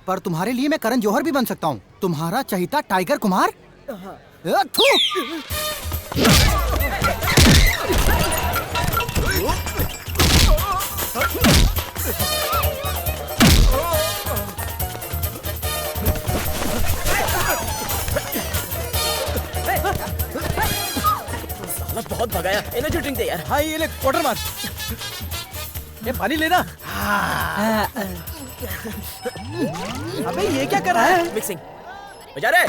पर तुम्हारे लिए मैं करण जौहर भी बन सकता हूँ। तुम्हारा चहिता टाइगर कुमार। थू। बहुत भगाया। एनर्जी ड्रिंक दे यार। हाँ ये ले वाटर मार। ये पानी लेना। अबे ये क्या कर रहा है? मिक्सिंग बजा रहे।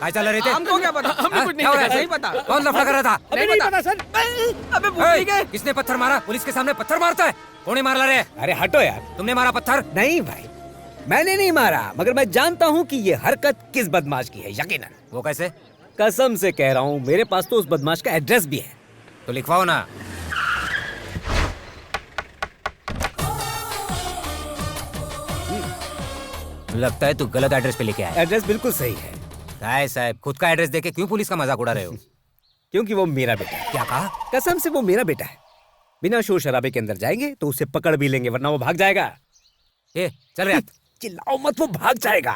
काय चला रहे थे? हमको क्या पता? हमें कुछ नहीं पता। कौन लफड़ा कर रहा था? नहीं पता सर। अबे भूल गए। किसने पत्थर मारा? पुलिस के सामने पत्थर मारता है? कौन मार रहे? अरे हटो यार। तुमने मारा पत्थर? नहीं भाई, मैंने नहीं मारा, मगर मैं जानता हूँ कि ये हरकत किस बदमाश की है, यकीनन। वो कैसे? कसम से कह रहा हूँ, मेरे पास तो उस बदमाश का एड्रेस भी है। तो लिखवाओ ना। लगता है तू गलत एड्रेस पे लेके आया। एड्रेस बिल्कुल सही है। काय साहब, खुद का एड्रेस देके क्यों पुलिस का मजाक उड़ा रहे हो? क्योंकि वो मेरा बेटा है। क्या कहा? कसम से वो मेरा बेटा है। बिना शोर शराबे के अंदर जाएंगे तो उसे पकड़ भी लेंगे, वरना वो भाग जाएगा। ए, चल रहा। चिल्लाओ मत, वो भाग जाएगा।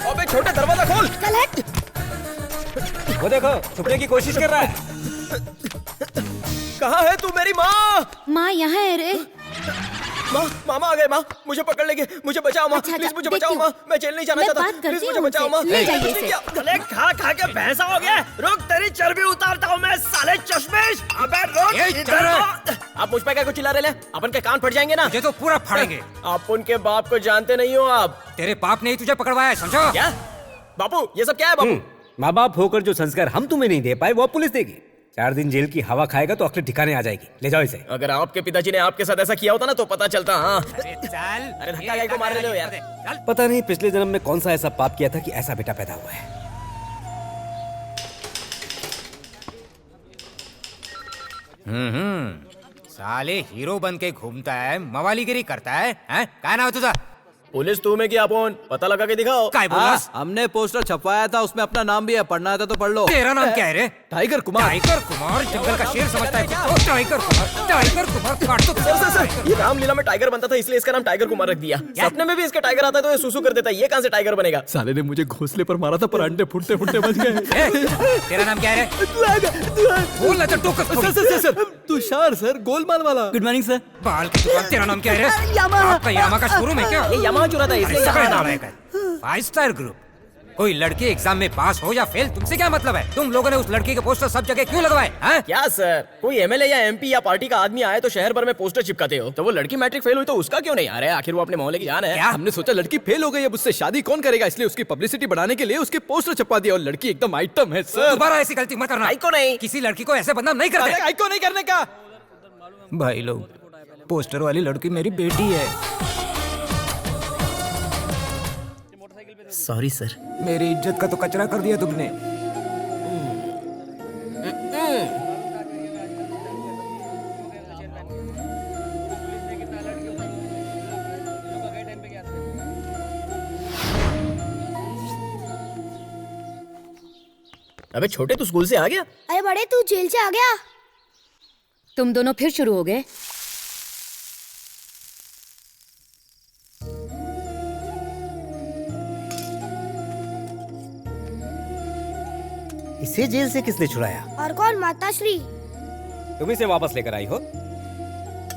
अबे छोटे दरवाजा खोल। वो देखो, छुपने की कोशिश कर रहा है। कहाँ है तू मेरी माँ? माँ यहाँ है रे। माँ, मामा आ गए। माँ मुझे पकड़ लेंगे, मुझे बचाओ माँ। अच्छा, प्लीज मुझे देखती बचाओ हूँ। माँ, मैं जेल नहीं जाना मैं चाहता। बात करती प्लीज मुझे हूँ बचाओ माँ। उनसे। ले जाइए कुछ नहीं इसे। किया। अरे खा खा के भैंसा हो गया। रुक, तेरी चर्बी उतारता हूँ मैं, साले चश्मेश। अबे रुक, ए, इधर चल। तो। आप मुझ पे क्या कुछ चिल्ला रहे हैं? अपन के कान फट जाएंगे ना। तुझे तो पूरा फाड़ेंगे। आप उनके बाप को जानते नहीं हो आप। तेरे बाप ने ही तुझे पकड़वाया है, समझो? क्या बापू, ये सब क्या है बापू? माँ बाप होकर जो संस्कार हम तुम्हें नहीं दे पाए, वो पुलिस देगी। 4 दिन जेल की हवा खाएगा तो अक्ल ठिकाने आ जाएगी। ले जाओ इसे। अगर आपके पिताजी ने आपके साथ ऐसा किया होता ना तो पता चलता। हाँ अरे चल। अरे धक्का गाय को मार रहे हो यार। चल। पता नहीं पिछले जन्म में कौन सा ऐसा पाप किया था कि ऐसा बेटा पैदा हुआ है। साले हीरो बन के घूमता है, मवालीगिरी करता है, हैं? क्या नाम है तुझा? पुलिस तुम्हें क्या फोन पता लगा के दिखाओ। काय बोलस? हमने पोस्टर छपवाया था, उसमें अपना नाम भी है, पढ़ना है तो पढ़ लो। तेरा नाम क्या है रे? टाइगर कुमार। टाइगर कुमार जंगल का शेर समझता है खुद को। टाइगर कुमार, टाइगर कुमार काट दो। सर, ये रामलीला में टाइगर बनता था इसलिए इसका नाम टाइगर कुमार रख दिया। सपने में भी इसके टाइगर आता है तो ये सुसु कर देता है। ये कहाँ से टाइगर बनेगा? साले ने मुझे घोंसले पर मारा था, पर अंडे फुटते फुटते बच गए। ए, तेरा नाम क्या है रे? बोल ना तो टोकस फोड़ी। सर तुषार सर, गोलमाल वाला। Good morning sir. बाल की दुकान। तेरा नाम क्या है रे? आपका यामा का शोरूम है क्या? ये यामाहा चुरा था इसलिए अरे यहाँ नाम नाम है। 5 स्टार ग्रुप। कोई लड़की एग्जाम में पास हो या फेल, तुमसे क्या मतलब है? तुम लोगों ने उस लड़की के पोस्टर सब जगह क्यों लगवाए? हैं? क्या सर, कोई एमएलए या एमपी या पार्टी का आदमी आए तो शहर भर में पोस्टर चिपकाते हो, तो वो लड़की मैट्रिक फेल हुई तो उसका क्यों नहीं आ रहा है? आखिर वो अपने मोहल्ले की जान है। क्या? हमने सोचा लड़की फेल हो गई, अब उससे शादी कौन करेगा, इसलिए उसकी पब्लिसिटी बढ़ाने के लिए उसके पोस्टर छपवा दिया, और लड़की एकदम आइटम है सर। दोबारा ऐसी गलती मत करना। भाई को नहीं। किसी लड़की को ऐसे बदनाम नहीं करते। अरे को नहीं करने का। भाई लोग, पोस्टर वाली लड़की मेरी बेटी है। Sorry sir. मेरी इज्जत का तो कचरा कर दिया तुमने। अबे छोटे, तू स्कूल से आ गया? अरे बड़े, तू जेल से आ गया? तुम दोनों फिर शुरू हो गए। इसे जेल से किसने छुड़ाया? और कौन? माताश्री। तुम इसे वापस लेकर आई हो?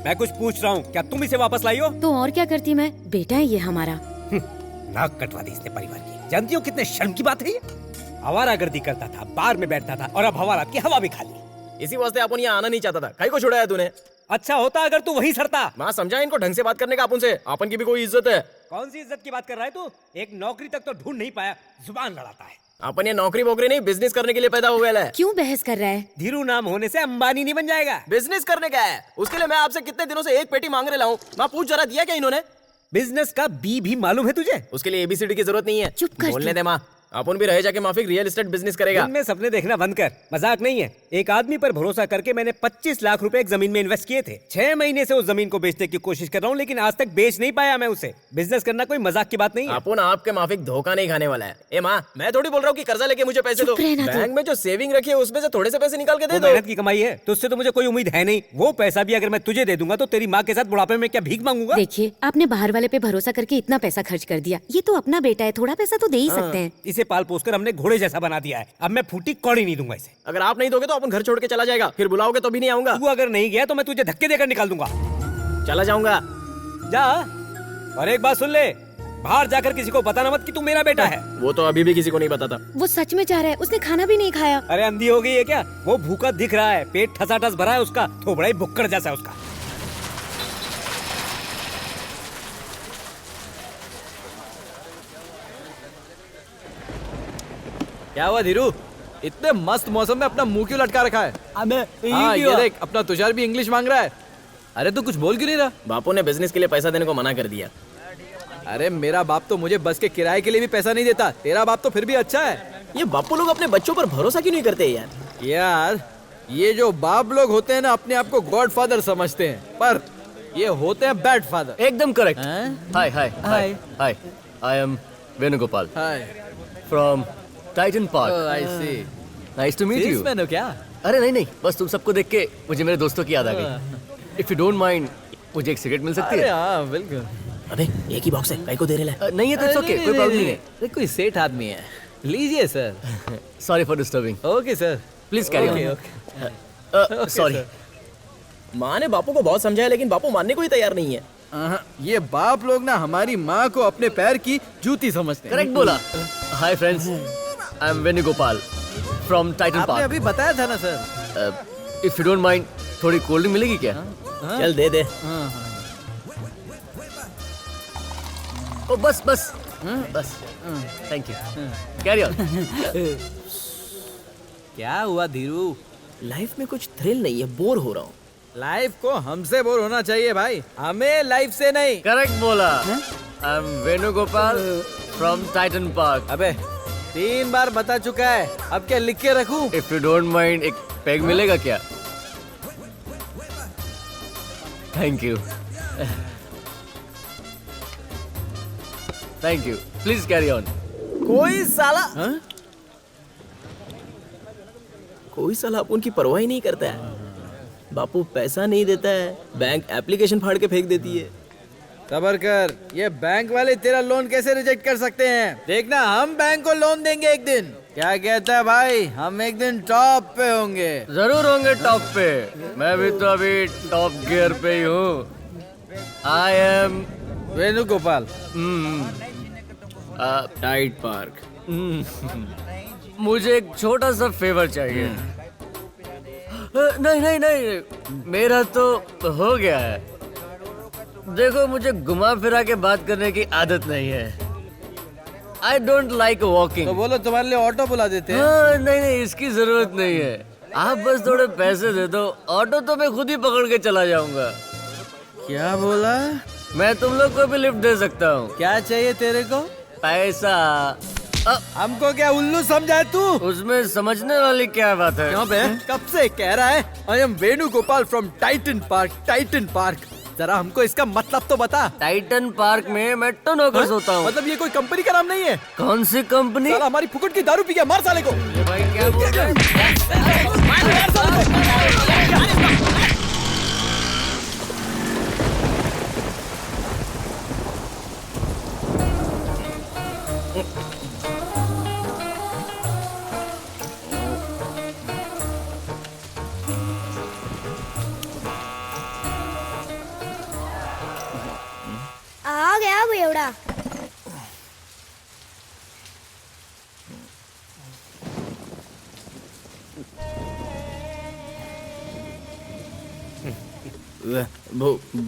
मैं कुछ पूछ रहा हूँ, क्या तुम इसे वापस लाई हो? तो और क्या करती मैं, बेटा है ये हमारा। नाक कटवा दी इसने परिवार की। जानती हो कितने शर्म की बात है ये? आवारागर्दी करता था, बार में बैठता था, और अब हवालात की हवा भी खा ली। इसी वास्ते अपन यहाँ आना नहीं चाहता था। कहीं को छुड़ाया तूने? अच्छा होता अगर तू वहीं सरता। माँ समझा इनको ढंग से बात करने का अपन से। अपन की भी कोई इज्जत है। कौन सी इज्जत की बात कर रहा है तू? एक नौकरी तक तो ढूंढ नहीं पाया, जुबान लड़ाता है। अपन ये नौकरी वोकरी नहीं, बिजनेस करने के लिए पैदा हुआ है। क्यों बहस कर रहा है? धीरू नाम होने से अंबानी नहीं बन जाएगा। बिजनेस करने का है। उसके लिए मैं आपसे कितने दिनों से एक पेटी मांग रहा हूँ। माँ पूछ जरा, दिया क्या इन्होंने? बिजनेस का बी भी मालूम है तुझे? उसके लिए एबीसीडी की जरूरत नहीं है। चुप कर बोलने तू। दे माँ, अपन भी रहे जाके माफिक रियल एस्टेट बिजनेस करेगा। दिन में सपने देखना बंद कर, मजाक नहीं है। एक आदमी पर भरोसा करके मैंने 25 लाख रुपए एक जमीन में इन्वेस्ट किए थे। 6 महीने से उस जमीन को बेचने की कोशिश कर रहा हूँ, लेकिन आज तक बेच नहीं पाया मैं उसे। बिजनेस करना कोई मजाक की बात नहीं है। अपन आपके माफिक धोखा नहीं खाने वाला है। ए माँ, मैं थोड़ी बोल रहा हूँ कि कर्जा लेके मुझे पैसे दो। चुप रहना तू। बैंक में जो सेविंग रखी है उसमें से थोड़े से पैसे निकाल के दे वो दो। मेहनत की कमाई है, तो उससे तो मुझे कोई उम्मीद है नहीं। वो पैसा भी अगर मैं तुझे दे दूंगा तो तेरी माँ के साथ बुढ़ापे में क्या भीख मांगूंगा? देखिए, आपने बाहर वाले पे भरोसा करके इतना पैसा खर्च कर दिया। ये तो अपना बेटा है, थोड़ा पैसा तो दे ही सकते हैं। इसे पाल पोस कर हमने घोड़े जैसा बना दिया है। अब मैं फूटी कौड़ी नहीं दूंगा इसे। अगर आप नहीं दोगे तो अपन घर छोड़ के चला जाएगा, फिर बुलाओगे तो भी नहीं आऊंगा। तू अगर नहीं गया तो मैं तुझे धक्के देकर निकाल दूंगा। चला जाऊंगा। जा। और एक बात सुन ले, बाहर जाकर किसी को बताना मत कि तू मेरा बेटा है। वो तो अभी भी किसी को नहीं बताता। वो सच में चाह रहा है, उसने खाना भी नहीं खाया। अरे अंधी हो गई है क्या? वो भूखा दिख रहा है, पेट ठसाठस भरा है उसका, थोबड़ा ही भुक्कड़ जैसा है उसका। क्या हुआ धीरू, इतने मस्त मौसम में अपना मुंह क्यों लटका रखा है? हाँ ये देख, अपना तुषार भी इंग्लिश मांग रहा है। अरे तू कुछ बोल क्यों नहीं रहा? बापू ने बिजनेस के लिए पैसा देने को मना कर दिया। अरे मेरा बाप तो मुझे बस के किराए के लिए भी पैसा नहीं देता, तेरा बाप तो फिर भी अच्छा है। ये बापू लोग अपने बच्चों पर भरोसा क्यों नहीं करते यार? यार ये जो बाप लोग होते हैं ना, अपने आप को गॉड फादर समझते हैं, पर ये होते हैं बैड फादर। एकदम करेक्ट। हैं? Hi hi hi hi, I am Venugopal hi, from Titan park. I see. Nice to meet you. Salesman हो क्या? अरे नहीं नहीं, बस तुम सबको देख के मुझे मेरे दोस्तों की याद आ गई। इफ यू डोंट माइंड, मुझे एक सिगरेट मिल सकती अरे है? हाँ बिल्कुल। अबे एक ही बॉक्स है, कहीं को दे रहे हैं? नहीं है तो इट्स ओके, कोई प्रॉब्लम नहीं है। अरे कोई सेठ आदमी है, लीजिए sir. Sorry for disturbing, okay sir, please carry okay on. Okay. Sorry. माँ ने बापू को बहुत समझाया, लेकिन बापू मानने को ही तैयार नहीं है। ये बाप लोग ना हमारी माँ को अपने पैर की जूती समझते हैं। करेक्ट बोला। Hi friends, I am Venugopal from Titan आपने पार्क। अभी बताया था ना sir. If you don't mind, थोड़ी कोल्ड ड्रिंक मिलेगी क्या? चल दे दे। ओ बस बस बस, थैंक यू, कैरी ऑन। क्या हुआ धीरू? लाइफ में कुछ थ्रिल नहीं है, बोर हो रहा हूँ। लाइफ को हमसे बोर होना चाहिए भाई, हमें लाइफ से नहीं। करेक्ट बोला। आई am Venugopal from Titan park. अबे 3 बार बता चुका है, अब क्या लिख के रखूं? इफ यू डोंट माइंड, एक पैग मिलेगा क्या? Thank you, thank you, please carry on. कोई साला कोई साला अपन की परवाह ही नहीं करता है। बापू पैसा नहीं देता है, बैंक एप्लीकेशन फाड़ के फेंक देती है। सबर कर, ये बैंक वाले तेरा लोन कैसे रिजेक्ट कर सकते हैं? देखना, हम बैंक को लोन देंगे एक दिन। क्या कहता है भाई, हम एक दिन टॉप पे होंगे। जरूर होंगे टॉप पे, मैं भी तो अभी टॉप गियर पे ही हूँ। I am Venugopal. Tide park. मुझे एक छोटा सा फेवर चाहिए। नहीं नहीं नहीं, मेरा तो हो गया है। देखो, मुझे घुमा फिरा के बात करने की आदत नहीं है। I don't like walking. तो बोलो तुम्हारे लिए ऑटो बुला देते हैं। हाँ, नहीं नहीं, इसकी जरूरत नहीं है। आप बस थोड़े पैसे दे दो, ऑटो तो मैं खुद ही पकड़ के चला जाऊंगा। क्या बोला? मैं तुम लोग को भी लिफ्ट दे सकता हूँ। क्या चाहिए तेरे को? पैसा। हमको क्या उल्लू समझा है तू? उसमें समझने वाली क्या बात है? क्यों बे, कब से कह रहा है आई am Venugopal from Titan park, Titan park. जरा हमको इसका मतलब तो बता। टाइटन पार्क में मैं तो नौकर सोता हूँ। मतलब ये कोई कंपनी का नाम नहीं है? कौन सी कंपनी? साला हमारी फुकट की दारू पी गया, मार साले को। ये भाई क्या बोल रहा है? आ गया बेवड़ा।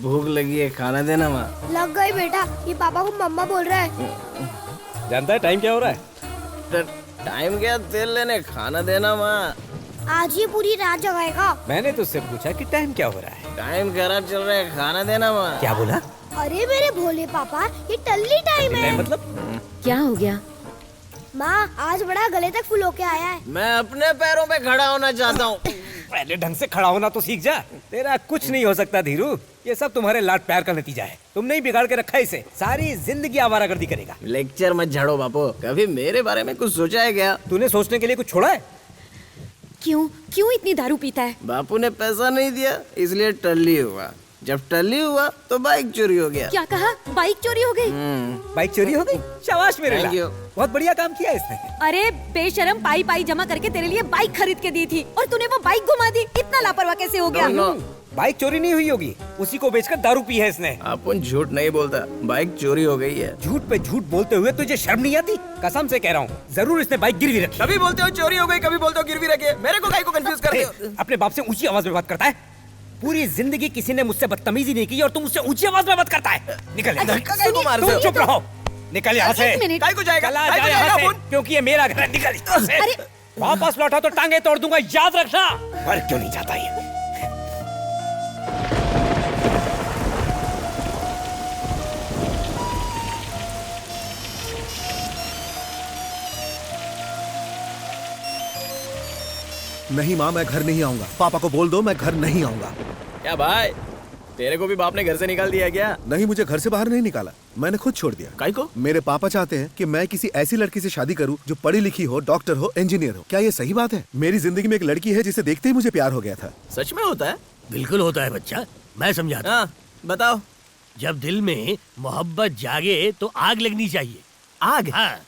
भूख लगी है, खाना देना माँ। लग गई बेटा, ये पापा को मम्मा बोल रहा है। जानता है टाइम क्या हो रहा है? टाइम क्या, तेल लेने, खाना देना माँ। आज ये पूरी रात जगाएगा। मैंने तुझसे पूछा कि टाइम क्या हो रहा है? टाइम खराब चल रहा है, खाना देना माँ। क्या बोला? अरे मेरे भोले पापा, ये टल्ली टाइम है। मतलब क्या हो गया? माँ आज बड़ा गले तक फुल होके आया है। मैं अपने पैरों पे खड़ा होना चाहता हूँ। पहले ढंग से खड़ा होना तो सीख जा। तेरा कुछ नहीं हो सकता धीरू, ये सब तुम्हारे लाड प्यार का नतीजा है। तुमने ही बिगाड़ के रखा है इसे, सारी जिंदगी आवारागर्दी करेगा। लेक्चर मत झाड़ो बापू, कभी मेरे बारे में कुछ सोचा है क्या? तूने सोचने के लिए कुछ छोड़ा है? क्यों क्यों इतनी दारू पीता है? बापू ने पैसा नहीं दिया इसलिए टल्ली हुआ, जब टल्ली हुआ तो बाइक चोरी हो गया। क्या कहा? बाइक चोरी हो गई? बाइक चोरी हो गई? शाबाश मेरे Thank लाल, you. बहुत बढ़िया काम किया इसने। अरे बेशरम, पाई पाई जमा करके तेरे लिए बाइक खरीद के दी थी और तूने वो बाइक घुमा दी। इतना लापरवाह कैसे हो गया? No. बाइक चोरी नहीं हुई होगी, उसी को बेचकर दारू पी है इसने। अपन झूठ नहीं बोलता, बाइक चोरी हो गई है। झूठ पे झूठ बोलते हुए तुझे शर्म नहीं आती? कसम से कह रहा हूँ, जरूर इसने बाइक गिरवी रखी। कभी बोलते हो चोरी हो गई, कभी बोलते हो गिरवी रखी है। मेरे को काहे को कंफ्यूज कर रहे हो? अपने बाप से ऊंची आवाज में बात करता है। पूरी जिंदगी किसी ने मुझसे बदतमीजी नहीं की और तुम मुझसे ऊंची आवाज में बात करता है। निकल यहाँ से। धक्का काहे को मारते तुम हो? चुप रहो, निकल यहाँ से। एक मिनट। काहे को जाएगा? चला काहे को जा यहाँ जाएगा से, अपन? क्योंकि ये मेरा घर है। निकल यहाँ से। अरे! वापस लौटा तो टांगे तोड़ दूंगा, याद रखना। पर क्यों नहीं जाता ये? नहीं माँ, मैं घर नहीं आऊंगा। पापा को बोल दो मैं घर नहीं आऊंगा। क्या भाई, तेरे को भी बाप ने घर से निकाल दिया क्या? नहीं, मुझे घर से बाहर नहीं निकाला, मैंने खुद छोड़ दिया। काहे को? मेरे पापा चाहते हैं कि मैं किसी ऐसी लड़की से शादी करूं जो पढ़ी लिखी हो, डॉक्टर हो, इंजीनियर हो। क्या ये सही बात है? मेरी जिंदगी में एक लड़की है जिसे देखते ही मुझे प्यार हो गया था। सच में होता है? बिल्कुल होता है बच्चा, मैं समझाता। हाँ बताओ। जब दिल में मोहब्बत जागे तो आग लगनी चाहिए। आग? हाँ,